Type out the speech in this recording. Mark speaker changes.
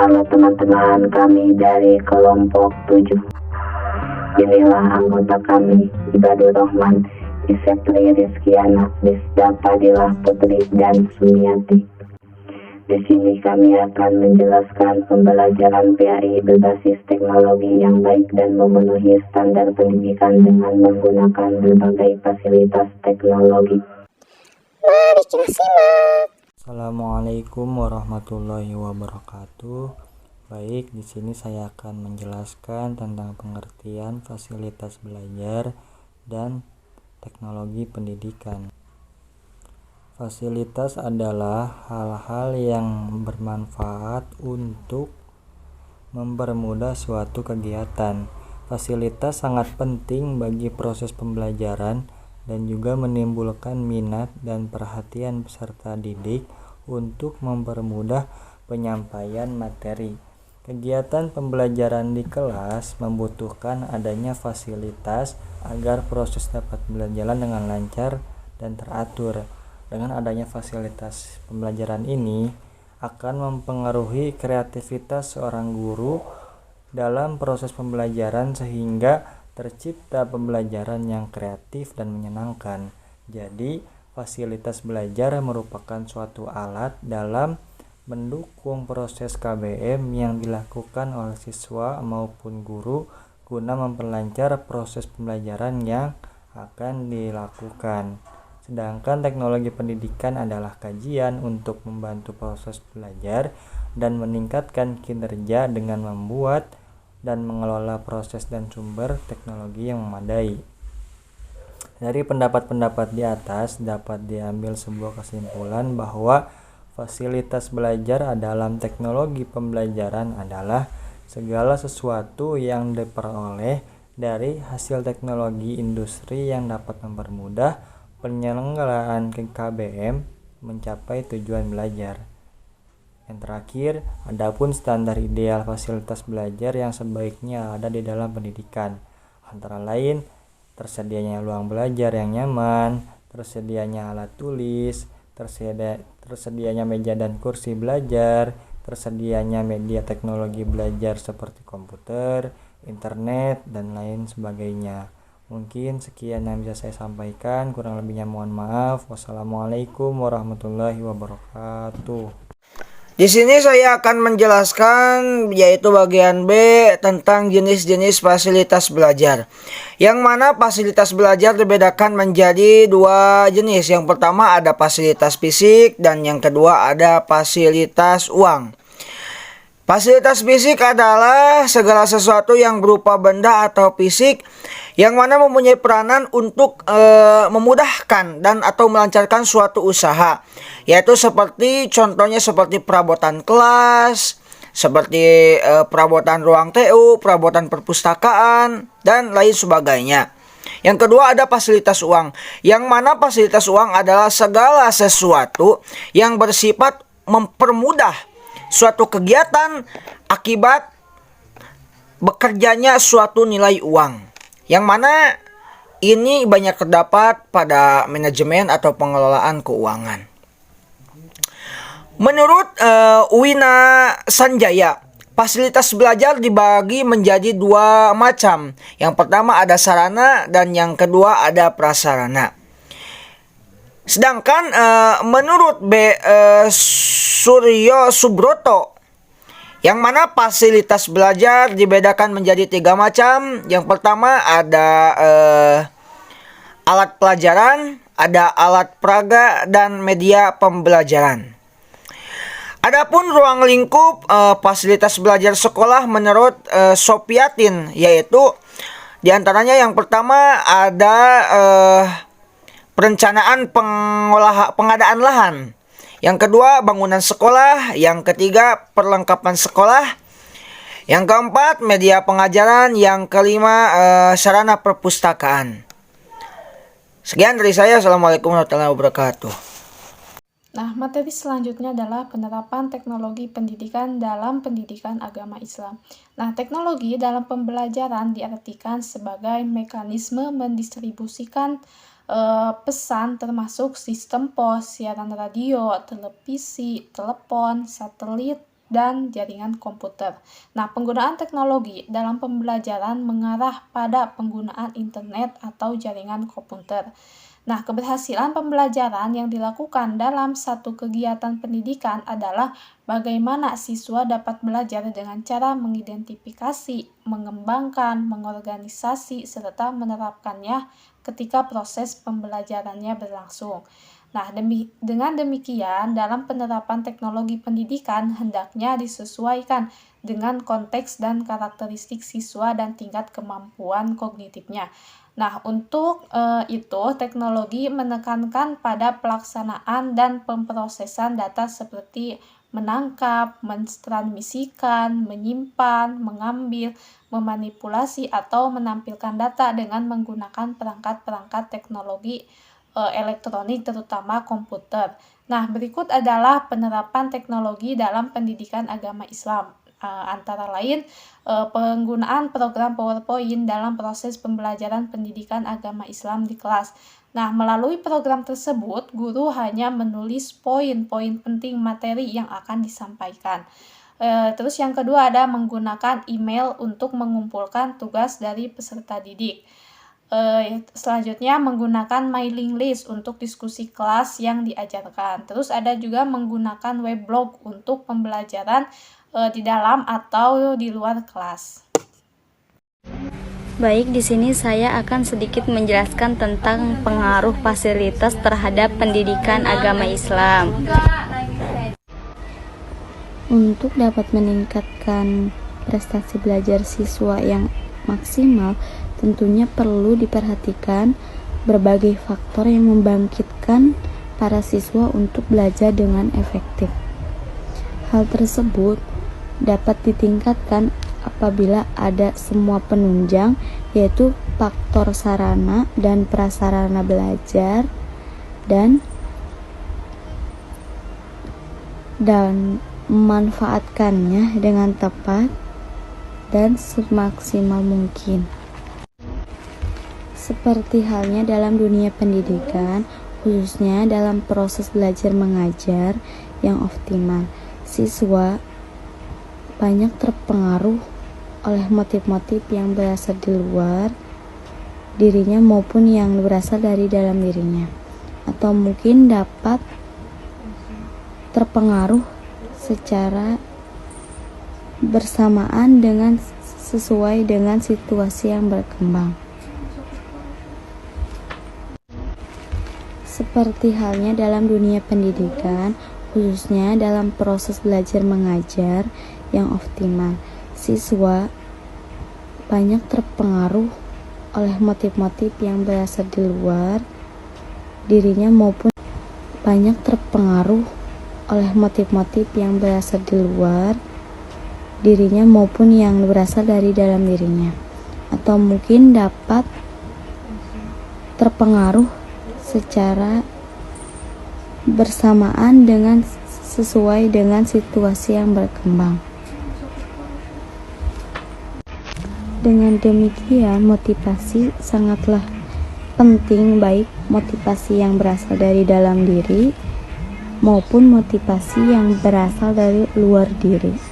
Speaker 1: Halo teman-teman, kami dari kelompok 7. Inilah anggota kami, Ibadur Rahman, Isetri Rizkiana, Disda Fadilah Putri, dan Sumiati. Di sini kami akan menjelaskan pembelajaran PAI berbasis teknologi yang baik dan memenuhi standar pendidikan dengan menggunakan berbagai fasilitas teknologi.
Speaker 2: Mari kita simak.
Speaker 3: Assalamualaikum warahmatullahi wabarakatuh. Baik, di sini saya akan menjelaskan tentang pengertian fasilitas belajar dan teknologi pendidikan. Fasilitas adalah hal-hal yang bermanfaat untuk mempermudah suatu kegiatan. Fasilitas sangat penting bagi proses pembelajaran dan juga menimbulkan minat dan perhatian peserta didik untuk mempermudah penyampaian materi. Kegiatan pembelajaran di kelas membutuhkan adanya fasilitas agar proses dapat berjalan dengan lancar dan teratur. Dengan adanya fasilitas pembelajaran ini akan mempengaruhi kreativitas seorang guru dalam proses pembelajaran sehingga tercipta pembelajaran yang kreatif dan menyenangkan. Jadi, fasilitas belajar merupakan suatu alat dalam mendukung proses KBM yang dilakukan oleh siswa maupun guru guna memperlancar proses pembelajaran yang akan dilakukan. Sedangkan teknologi pendidikan adalah kajian untuk membantu proses belajar dan meningkatkan kinerja dengan membuat dan mengelola proses dan sumber teknologi yang memadai. Dari pendapat-pendapat di atas dapat diambil sebuah kesimpulan bahwa fasilitas belajar dalam teknologi pembelajaran adalah segala sesuatu yang diperoleh dari hasil teknologi industri yang dapat mempermudah penyelenggaraan KBM mencapai tujuan belajar. Yang terakhir, adapun standar ideal fasilitas belajar yang sebaiknya ada di dalam pendidikan, antara lain tersedianya ruang belajar yang nyaman, tersedianya alat tulis, tersedianya meja dan kursi belajar, tersedianya media teknologi belajar seperti komputer, internet, dan lain sebagainya. Mungkin sekian yang bisa saya sampaikan, kurang lebihnya mohon maaf. Wassalamualaikum warahmatullahi wabarakatuh.
Speaker 2: Di sini saya akan menjelaskan yaitu bagian B tentang jenis-jenis fasilitas belajar. Yang mana fasilitas belajar dibedakan menjadi dua jenis. Yang pertama ada fasilitas fisik dan yang kedua ada fasilitas uang. Fasilitas fisik adalah segala sesuatu yang berupa benda atau fisik yang mana mempunyai peranan untuk memudahkan dan atau melancarkan suatu usaha, yaitu seperti contohnya seperti perabotan kelas, seperti perabotan ruang TU, perabotan perpustakaan, dan lain sebagainya. Yang kedua ada fasilitas uang, yang mana fasilitas uang adalah segala sesuatu yang bersifat mempermudah suatu kegiatan akibat bekerjanya suatu nilai uang, yang mana ini banyak terdapat pada manajemen atau pengelolaan keuangan. Menurut Wina Sanjaya, fasilitas belajar dibagi menjadi dua macam. Yang pertama ada sarana dan yang kedua ada prasarana. Sedangkan menurut Suryo Subroto, yang mana fasilitas belajar dibedakan menjadi tiga macam. Yang pertama ada alat pelajaran, ada alat peraga, dan media pembelajaran. Adapun ruang lingkup fasilitas belajar sekolah menurut Sopiatin, yaitu diantaranya yang pertama ada perencanaan pengadaan lahan. Yang kedua, bangunan sekolah. Yang ketiga, perlengkapan sekolah. Yang keempat, media pengajaran. Yang kelima, sarana perpustakaan. Sekian dari saya. Assalamualaikum warahmatullahi wabarakatuh.
Speaker 4: Nah, materi selanjutnya adalah penerapan teknologi pendidikan dalam pendidikan agama Islam. Nah, teknologi dalam pembelajaran diartikan sebagai mekanisme mendistribusikan pesan termasuk sistem pos, siaran radio, televisi, telepon, satelit, dan jaringan komputer. Nah, penggunaan teknologi dalam pembelajaran mengarah pada penggunaan internet atau jaringan komputer. Nah, keberhasilan pembelajaran yang dilakukan dalam satu kegiatan pendidikan adalah bagaimana siswa dapat belajar dengan cara mengidentifikasi, mengembangkan, mengorganisasi, serta menerapkannya ketika proses pembelajarannya berlangsung. Nah, dengan demikian, dalam penerapan teknologi pendidikan hendaknya disesuaikan dengan konteks dan karakteristik siswa dan tingkat kemampuan kognitifnya. Nah, untuk itu, teknologi menekankan pada pelaksanaan dan pemrosesan data seperti menangkap, mentransmisikan, menyimpan, mengambil, memanipulasi, atau menampilkan data dengan menggunakan perangkat-perangkat teknologi elektronik, terutama komputer. Nah, berikut adalah penerapan teknologi dalam pendidikan agama Islam. Antara lain penggunaan program PowerPoint dalam proses pembelajaran pendidikan agama Islam di kelas. Nah, melalui program tersebut, guru hanya menulis poin-poin penting materi yang akan disampaikan. Terus yang kedua ada menggunakan email untuk mengumpulkan tugas dari peserta didik. Selanjutnya menggunakan mailing list untuk diskusi kelas yang diajarkan. Terus ada juga menggunakan weblog untuk pembelajaran di dalam atau di luar kelas.
Speaker 5: Baik, di sini saya akan sedikit menjelaskan tentang pengaruh fasilitas terhadap pendidikan agama Islam. Untuk dapat meningkatkan prestasi belajar siswa yang maksimal, tentunya perlu diperhatikan berbagai faktor yang membangkitkan para siswa untuk belajar dengan efektif. Hal tersebut dapat ditingkatkan apabila ada semua penunjang, yaitu faktor sarana dan prasarana belajar dan memanfaatkannya dengan tepat dan semaksimal mungkin. Seperti halnya dalam dunia pendidikan, khususnya dalam proses belajar mengajar yang optimal, siswa banyak terpengaruh oleh motif-motif yang berasal di luar dirinya maupun yang berasal dari dalam dirinya, atau mungkin dapat terpengaruh secara bersamaan dengan sesuai dengan situasi yang berkembang. Seperti halnya dalam dunia pendidikan, khususnya dalam proses belajar mengajar yang optimal, siswa banyak terpengaruh oleh motif-motif yang berasal di luar dirinya maupun banyak terpengaruh oleh motif-motif yang berasal di luar dirinya maupun yang berasal dari dalam dirinya, atau mungkin dapat terpengaruh secara bersamaan dengan sesuai dengan situasi yang berkembang. Dengan demikian, motivasi sangatlah penting, baik motivasi yang berasal dari dalam diri maupun motivasi yang berasal dari luar diri.